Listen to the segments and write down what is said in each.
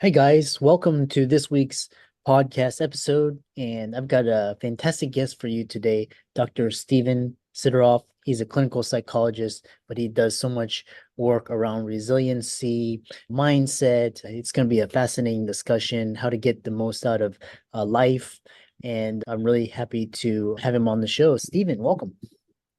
Hey guys, welcome to this week's podcast episode. And I've got a fantastic guest for you today, Dr. Steven Sideroff. He's a clinical psychologist, but he does so much work around resiliency, mindset. It's going to be a fascinating discussion, how to get the most out of life. And I'm really happy to have him on the show. Steven, welcome.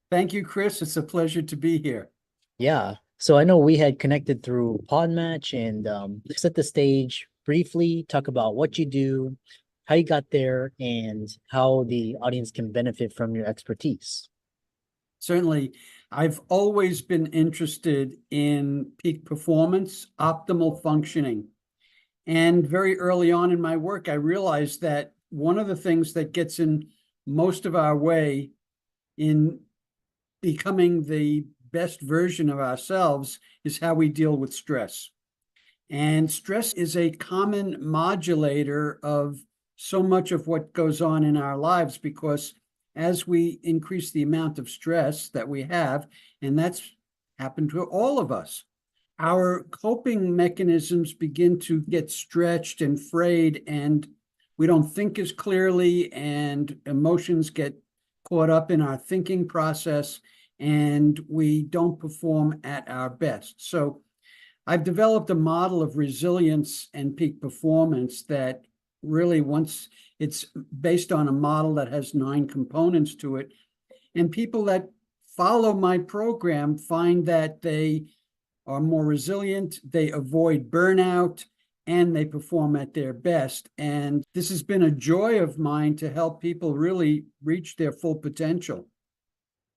Thank you, Chris. It's a pleasure to be here. Yeah. So I know we had connected through Podmatch and set the stage briefly, talk about what you do, how you got there, and how the audience can benefit from your expertise. Certainly, I've always been interested in peak performance, optimal functioning. And very early on in my work, I realized that one of the things that gets in most of our way in becoming the best version of ourselves is how we deal with stress. And stress is a common modulator of so much of what goes on in our lives because as we increase the amount of stress that we have, and that's happened to all of us, our coping mechanisms begin to get stretched and frayed, and we don't think as clearly, and emotions get caught up in our thinking process, and we don't perform at our best. So I've developed a model of resilience and peak performance that really once it's based on a model that has 9 components to it. And people that follow my program find that they are more resilient, they avoid burnout, and they perform at their best. And this has been a joy of mine to help people really reach their full potential.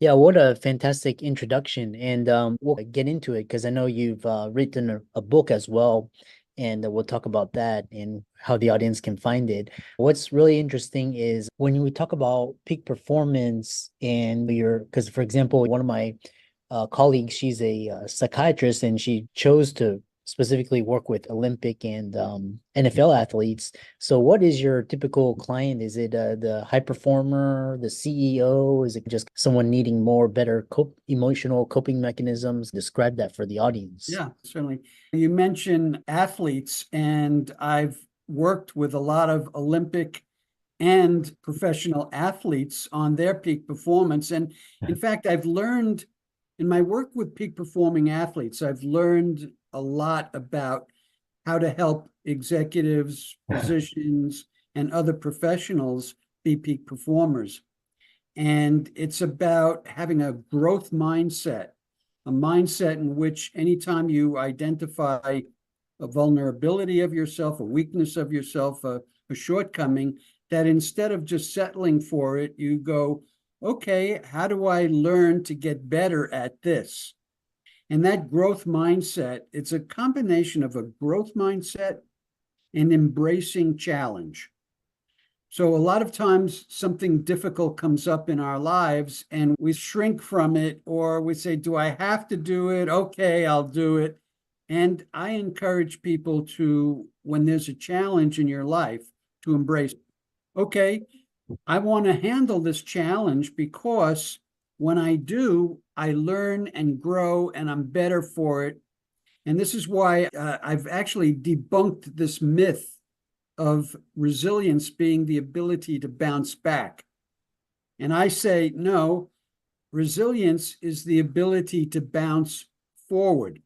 Yeah, what a fantastic introduction. And we'll get into it because I know you've written a book as well. And we'll talk about that and how the audience can find it. What's really interesting is when we talk about peak performance and because for example, one of my colleagues, she's a psychiatrist and she chose to specifically work with Olympic and NFL athletes. So what is your typical client? Is it the high performer, the CEO? Is it just someone needing more better emotional coping mechanisms? Describe that for the audience. Yeah, certainly. You mentioned athletes, and I've worked with a lot of Olympic and professional athletes on their peak performance. And in fact, I've learned in my work with peak performing athletes, I've learned a lot about how to help executives, physicians, and other professionals be peak performers. And it's about having a growth mindset, a mindset in which anytime you identify a vulnerability of yourself, a weakness of yourself, a shortcoming, that instead of just settling for it, you go, okay, how do I learn to get better at this? And that growth mindset, it's a combination of a growth mindset and embracing challenge. So a lot of times something difficult comes up in our lives and we shrink from it, or we say, do I have to do it? Okay, I'll do it. And I encourage people to, when there's a challenge in your life, to embrace it. Okay, I want to handle this challenge because when I do, I learn and grow and I'm better for it. And this is why I've actually debunked this myth of resilience being the ability to bounce back. And I say, no, resilience is the ability to bounce forward.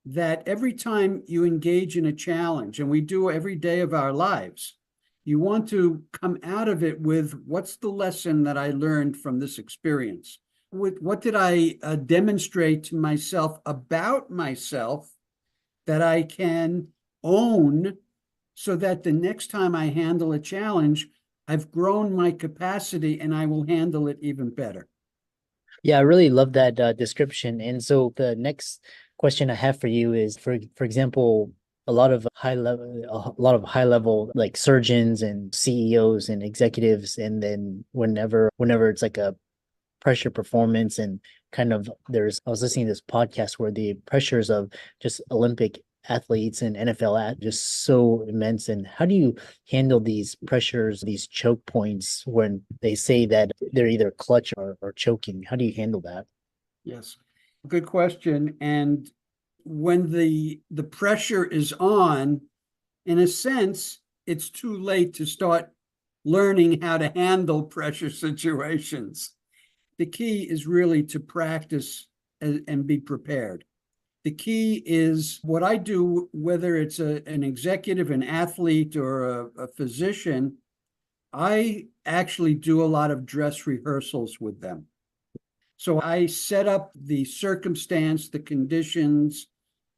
That every time you engage in a challenge, and we do every day of our lives, you want to come out of it with what's the lesson that I learned from this experience? What did I demonstrate to myself about myself that I can own so that the next time I handle a challenge, I've grown my capacity and I will handle it even better. Yeah, I really love that description. And so the next question I have for you is, for example, a lot of high level like surgeons and CEOs and executives, and then whenever it's like a pressure performance and kind of I was listening to this podcast where the pressures of just Olympic athletes and NFL at just so immense. And how do you handle these pressures, these choke points when they say that they're either clutch or choking? How do you handle that? Yes, good question. And when the pressure is on in a sense, it's too late to start learning how to handle pressure situations. The key is really to practice and be prepared. The key is what I do, whether it's an executive, an athlete, or a physician, I actually do a lot of dress rehearsals with them. So I set up the circumstance, the conditions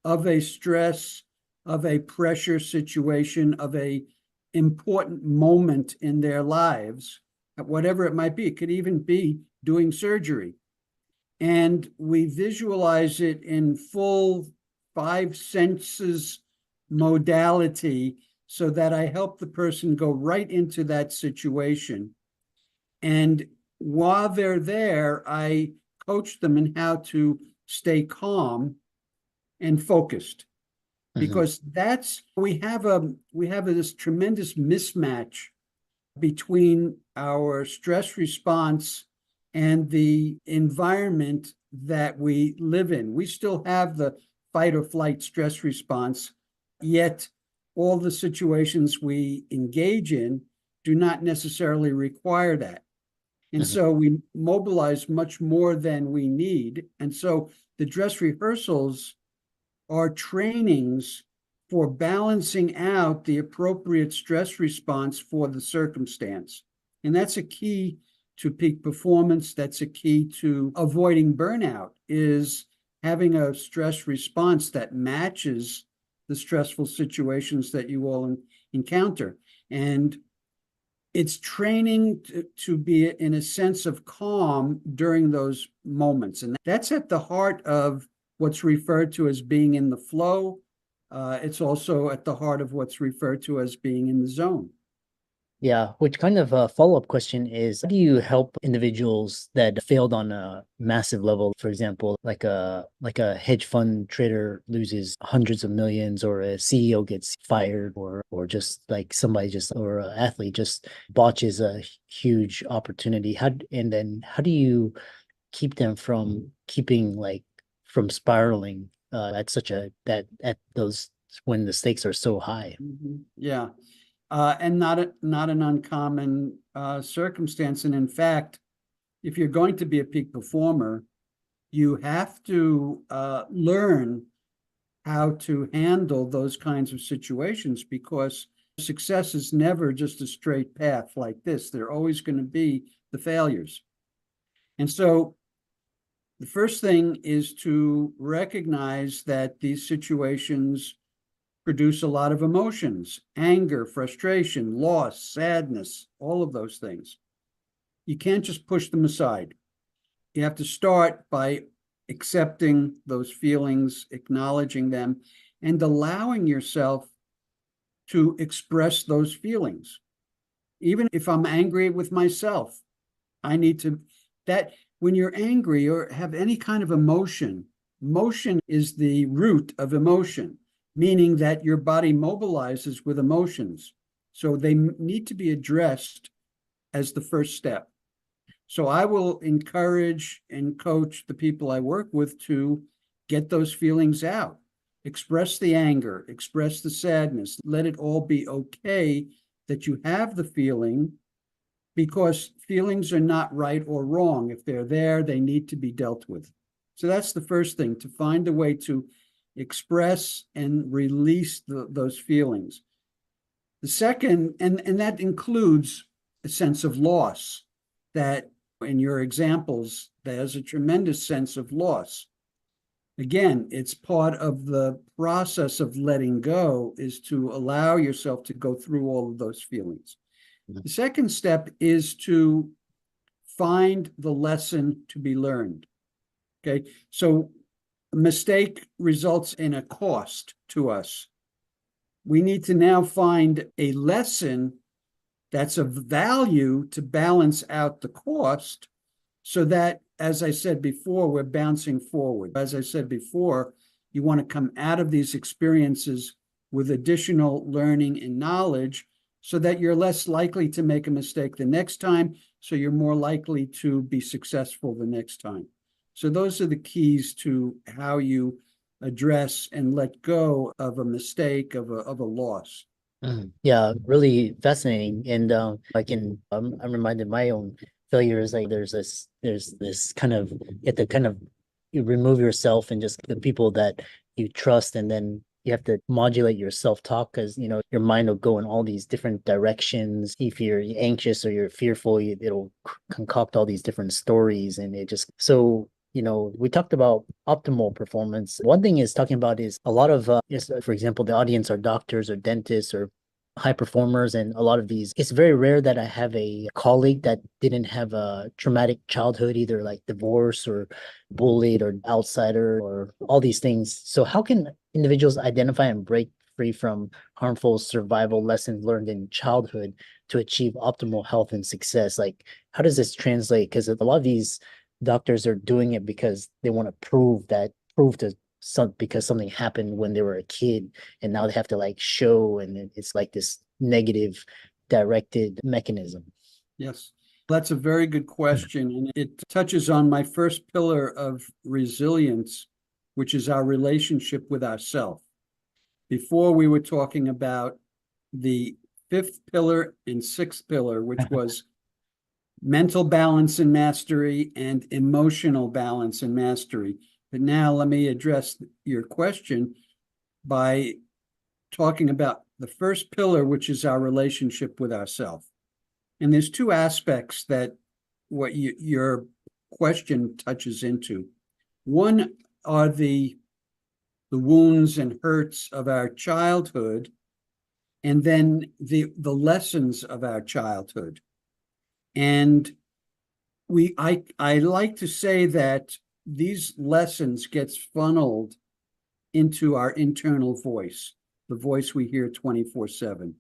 of a stress, of a pressure situation, of a important moment in their lives, whatever it might be. It could even be doing surgery. And we visualize it in full five senses modality so that I help the person go right into that situation. And while they're there, I coach them in how to stay calm and focused, Mhm. because that's we have this tremendous mismatch between our stress response and the environment that we live in. We still have the fight or flight stress response, yet all the situations we engage in do not necessarily require that. And Mhm. so we mobilize much more than we need. And so the dress rehearsals are trainings for balancing out the appropriate stress response for the circumstance. And that's a key to peak performance. That's a key to avoiding burnout, is having a stress response that matches the stressful situations that you all encounter. And it's training to be in a sense of calm during those moments. And that's at the heart of what's referred to as being in the flow. It's also at the heart of what's referred to as being in the zone. Yeah, which kind of a follow-up question is, how do you help individuals that failed on a massive level? For example, like a hedge fund trader loses hundreds of millions, or a CEO gets fired, or just like somebody just or an athlete just botches a huge opportunity. And then how do you keep them from keeping like from spiraling at such a that at those when the stakes are so high? Yeah, and not an uncommon circumstance. And in fact, if you're going to be a peak performer, you have to learn how to handle those kinds of situations, because success is never just a straight path like this. There are always going to be the failures. And so the first thing is to recognize that these situations produce a lot of emotions: anger, frustration, loss, sadness, all of those things. You can't just push them aside. You have to start by accepting those feelings, acknowledging them, and allowing yourself to express those feelings. Even if I'm angry with myself, I need to, that when you're angry or have any kind of emotion, motion is the root of emotion, meaning that your body mobilizes with emotions. So they need to be addressed as the first step. So I will encourage and coach the people I work with to get those feelings out, express the anger, express the sadness, let it all be okay that you have the feeling, because feelings are not right or wrong. If they're there, they need to be dealt with. So that's the first thing, to find a way to express and release those feelings. The second, and that includes a sense of loss, that in your examples, there's a tremendous sense of loss. Again, it's part of the process of letting go, is to allow yourself to go through all of those feelings. The second step is to find the lesson to be learned. Okay, so a mistake results in a cost to us. We need to now find a lesson that's of value to balance out the cost, so that, as I said before, we're bouncing forward. As I said before, you want to come out of these experiences with additional learning and knowledge, so that you're less likely to make a mistake the next time, so you're more likely to be successful the next time. So those are the keys to how you address and let go of a mistake, of a loss. Yeah, really fascinating. And I'm reminded of my own failures. Like there's this kind of you have to kind of you remove yourself and just the people that you trust, and then you have to modulate your self-talk because your mind will go in all these different directions. If you're anxious or you're fearful, it'll concoct all these different stories, and it just so we talked about optimal performance. One thing is talking about is a lot of, just for example, the audience are doctors or dentists or high performers, and a lot of these it's very rare that I have a colleague that didn't have a traumatic childhood, either like divorce or bullied or outsider or all these things. So how can individuals identify and break free from harmful survival lessons learned in childhood to achieve optimal health and success? Like, how does this translate? Because a lot of these doctors are doing it because they want to prove to because something happened when they were a kid, and now they have to like show, and it's like this negative directed mechanism. Yes, that's a very good question. And it touches on my first pillar of resilience, which is our relationship with ourself. Before we were talking about the fifth pillar and sixth pillar, which was mental balance and mastery and emotional balance and mastery. But now let me address your question by talking about the first pillar, which is our relationship with ourselves. And there's two aspects that your question touches into. One are the wounds and hurts of our childhood, and then the lessons of our childhood. And I like to say that these lessons gets funneled into our internal voice, the voice we hear 24/7.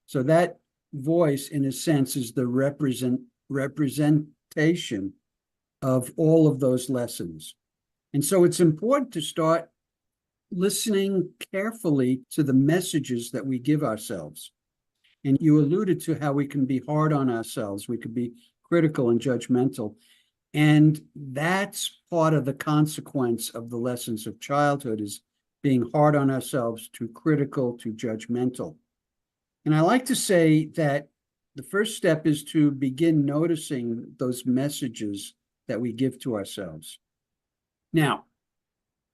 So that voice, in a sense, is the representation of all of those lessons. And so it's important to start listening carefully to the messages that we give ourselves. And you alluded to how we can be hard on ourselves. We could be critical and judgmental. And that's part of the consequence of the lessons of childhood, is being hard on ourselves, too critical, too judgmental. And I like to say that the first step is to begin noticing those messages that we give to ourselves. Now,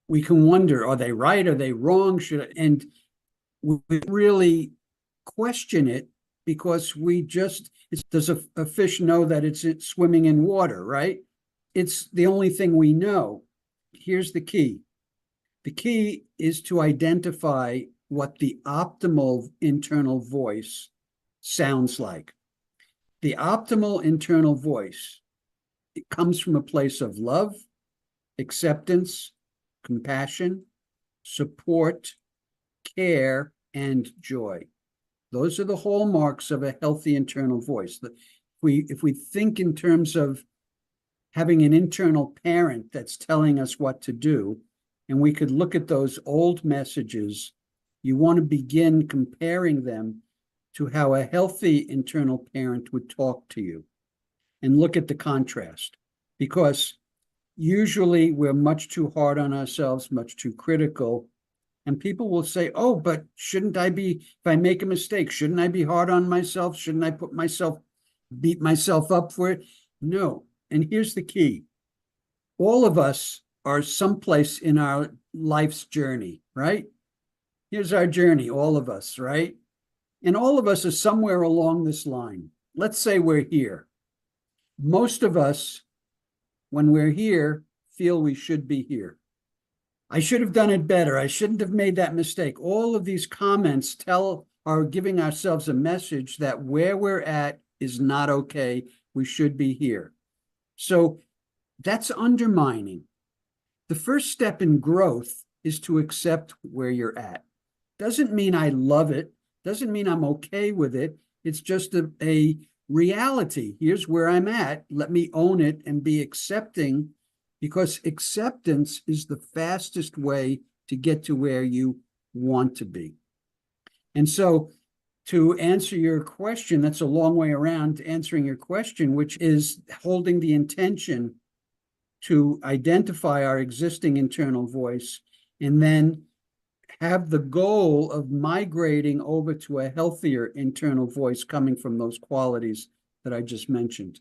we can wonder, are they right? Are they wrong? And we really question it, because does a fish know that it's swimming in water, right? It's the only thing we know. Here's the key. The key is to identify what the optimal internal voice sounds like. The optimal internal voice, it comes from a place of love, acceptance, compassion, support, care, and joy. Those are the hallmarks of a healthy internal voice. If we think in terms of having an internal parent that's telling us what to do, and we could look at those old messages, you want to begin comparing them to how a healthy internal parent would talk to you, and look at the contrast. Because usually we're much too hard on ourselves, much too critical. And people will say, oh, but shouldn't I be, if I make a mistake, shouldn't I be hard on myself? Shouldn't I beat myself up for it? No. And here's the key. All of us are someplace in our life's journey, right? Here's our journey, all of us, right? And all of us are somewhere along this line. Let's say we're here. Most of us, when we're here, feel we should be here. I should have done it better. I shouldn't have made that mistake. All of these comments are giving ourselves a message that where we're at is not okay. We should be here. So that's undermining. The first step in growth is to accept where you're at. Doesn't mean I love it. Doesn't mean I'm okay with it. It's just a reality. Here's where I'm at. Let me own it and be accepting, because acceptance is the fastest way to get to where you want to be. And so, to answer your question, that's a long way around answering your question, which is holding the intention to identify our existing internal voice, and then have the goal of migrating over to a healthier internal voice coming from those qualities that I just mentioned.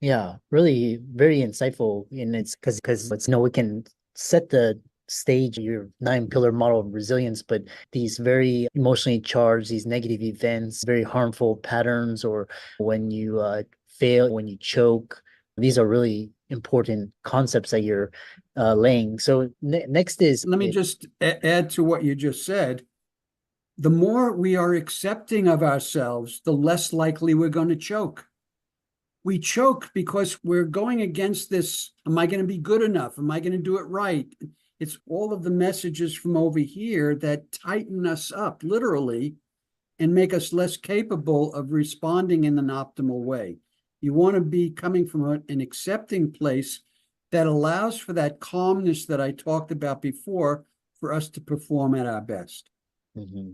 Yeah, really very insightful. And it's it's we can set the stage, your nine pillar model of resilience, but these very emotionally charged, these negative events, very harmful patterns, or when you fail, when you choke, these are really important concepts that you're laying. So next is Let me just add to what you just said. The more we are accepting of ourselves, the less likely we're going to choke. We choke because we're going against this. Am I going to be good enough? Am I going to do it right? It's all of the messages from over here that tighten us up, literally, and make us less capable of responding in an optimal way. You want to be coming from an accepting place that allows for that calmness that I talked about before for us to perform at our best.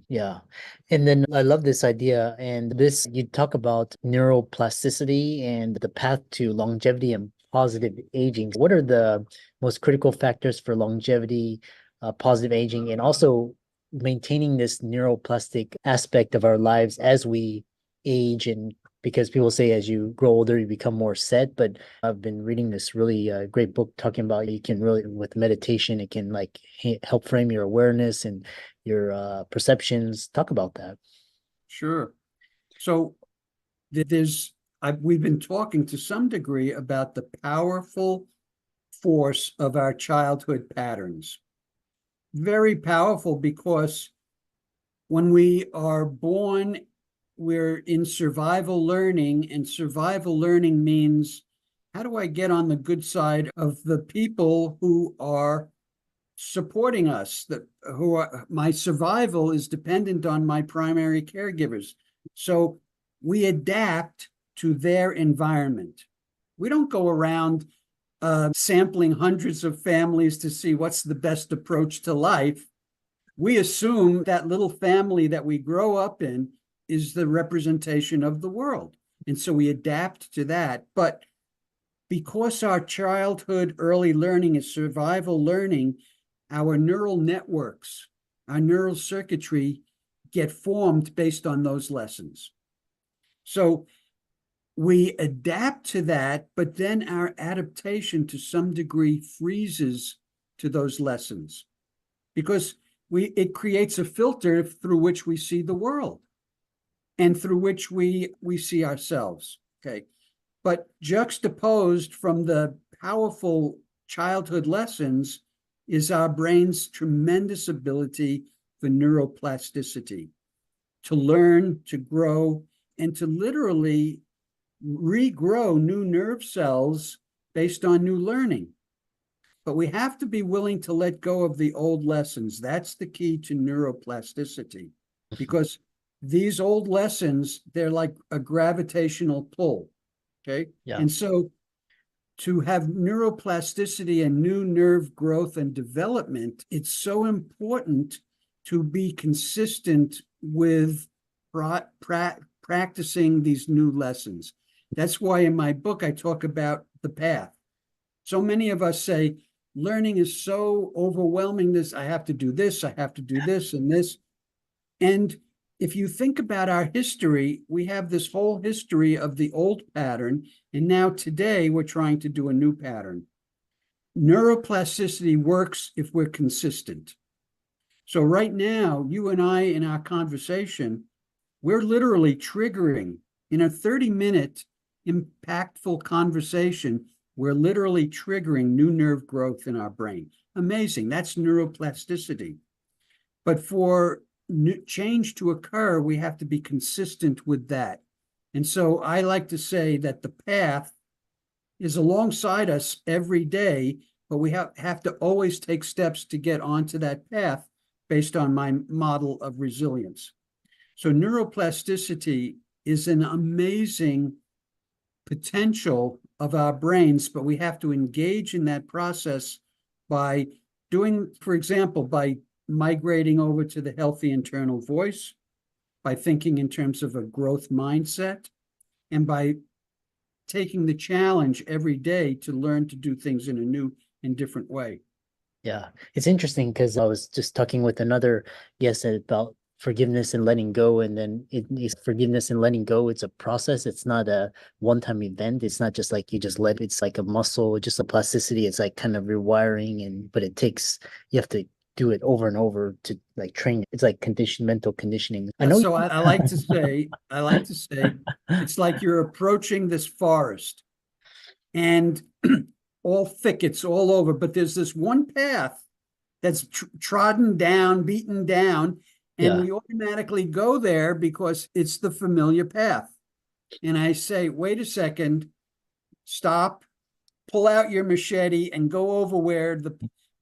Yeah. And then I love this idea. And this, you talk about neuroplasticity and the path to longevity and positive aging. What are the most critical factors for longevity, positive aging, and also maintaining this neuroplastic aspect of our lives as we age? And because people say as you grow older, you become more set. But I've been reading this really great book talking about you can really, with meditation, it can like help frame your awareness and your perceptions. Talk about that. Sure. So there's we've been talking to some degree about the powerful force of our childhood patterns. Very powerful because when we are born, we're in survival learning, and survival learning means how do I get on the good side of the people who are supporting us, that who are my survival is dependent on my primary caregivers. So we adapt to their environment. We don't go around sampling hundreds of families to see what's the best approach to life. We assume that little family that we grow up in is the representation of the world. And so we adapt to that. But because our childhood early learning is survival learning, our neural networks, our neural circuitry get formed based on those lessons. So we adapt to that, but then our adaptation to some degree freezes to those lessons because it creates a filter through which we see the world and through which we see ourselves. Okay. But juxtaposed from the powerful childhood lessons is our brain's tremendous ability for neuroplasticity, to learn, to grow, and to literally regrow new nerve cells based on new learning. But we have to be willing to let go of the old lessons. That's the key to neuroplasticity, because these old lessons, they're like a gravitational pull. Okay. Yeah. And so to have neuroplasticity and new nerve growth and development, it's so important to be consistent with practicing these new lessons. That's why in my book, I talk about the path. So many of us say, learning is so overwhelming. I have to do this, I have to do this and this. And if you think about our history, we have this whole history of the old pattern, and now today we're trying to do a new pattern. Neuroplasticity works if we're consistent. So right now, you and I in our conversation, we're literally triggering in a 30-minute impactful conversation, we're literally triggering new nerve growth in our brain. Amazing. That's neuroplasticity. But for change to occur, we have to be consistent with that. And so I like to say that the path is alongside us every day, but we have to always take steps to get onto that path based on my model of resilience. So neuroplasticity is an amazing potential of our brains, but we have to engage in that process by doing, for example, by migrating over to the healthy internal voice, by thinking in terms of a growth mindset, and by taking the challenge every day to learn to do things in a new and different way. Yeah, it's interesting because I was just talking with another guest about forgiveness and letting go, and then it is forgiveness and letting go. It's a process. It's not a one-time event. It's not just like you just let. It's like a muscle, just a plasticity. It's like kind of rewiring, and but it takes you have to do it over and over to like train. It's like mental conditioning. I know. So I like to say, it's like you're approaching this forest and all thickets all over, but there's this one path that's trodden down, beaten down, and Yeah, we automatically go there because it's the familiar path. And I say, wait a second, stop, pull out your machete and go over where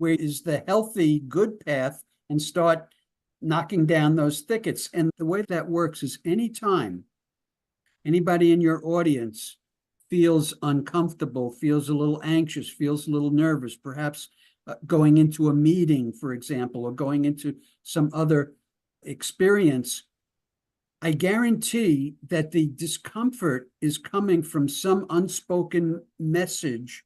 is the healthy, good path and start knocking down those thickets. And the way that works is anytime anybody in your audience feels uncomfortable, feels a little anxious, feels a little nervous, perhaps going into a meeting, for example, or going into some other experience, I guarantee that the discomfort is coming from some unspoken message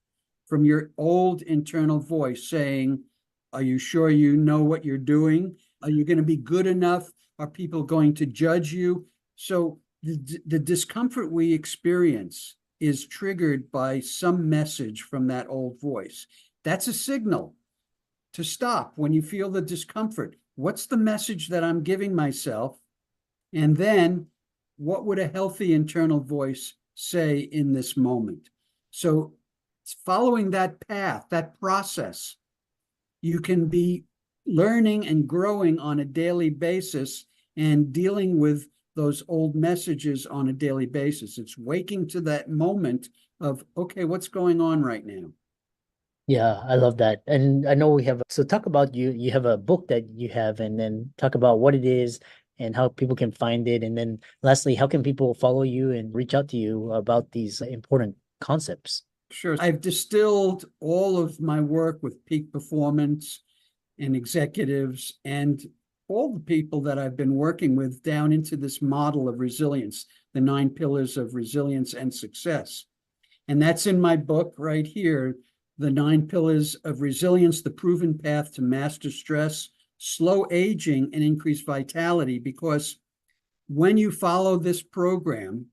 from your old internal voice saying, are you sure you know what you're doing? Are you going to be good enough? Are people going to judge you? So the discomfort we experience is triggered by some message from that old voice. That's a signal to stop when you feel the discomfort. What's the message that I'm giving myself? And then what would a healthy internal voice say in this moment? So following that path, that process, you can be learning and growing on a daily basis and dealing with those old messages on a daily basis. It's waking to that moment of, okay, what's going on right now? yeah, I love that. And I know we have, so talk about you have a book that you have, and then talk about what it is and how people can find it. And then lastly, how can people follow you and reach out to you about these important concepts? Sure. I've distilled all of my work with peak performance and executives and all the people that I've been working with down into this model of resilience, the 9 pillars of resilience and success. And that's in my book right here, The 9 Pillars of Resilience, the Proven Path to Master Stress, Slow Aging, and Increase Vitality. Because when you follow this program,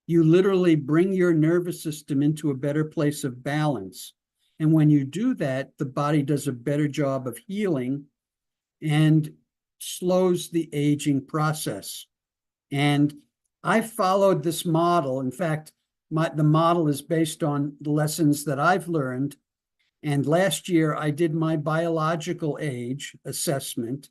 you literally bring your nervous system into a better place of balance. And when you do that, the body does a better job of healing and slows the aging process. And I followed this model. In fact, the model is based on the lessons that I've learned. And last year, I did my biological age assessment,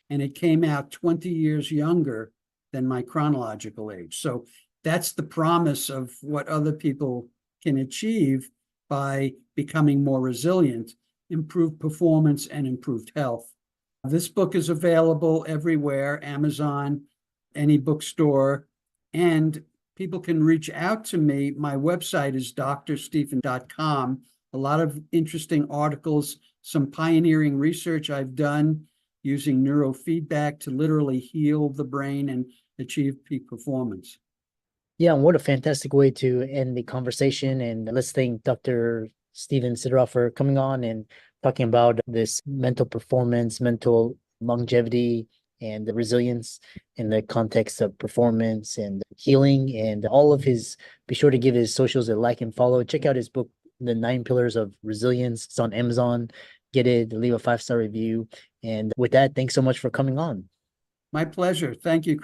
and it came out 20 years younger than my chronological age. So that's the promise of what other people can achieve by becoming more resilient, improved performance, and improved health. This book is available everywhere, Amazon, any bookstore, and people can reach out to me. My website is drstephen.com. A lot of interesting articles, some pioneering research I've done using neurofeedback to literally heal the brain and achieve peak performance. Yeah, and what a fantastic way to end the conversation. And let's thank Dr. Steven Sideroff for coming on and talking about this mental performance, mental longevity, and the resilience in the context of performance and healing and all of his. Be sure to give his socials a like and follow. Check out his book, The 9 Pillars of Resilience. It's on Amazon. Get it, leave a 5-star review. And with that, thanks so much for coming on. My pleasure. Thank you.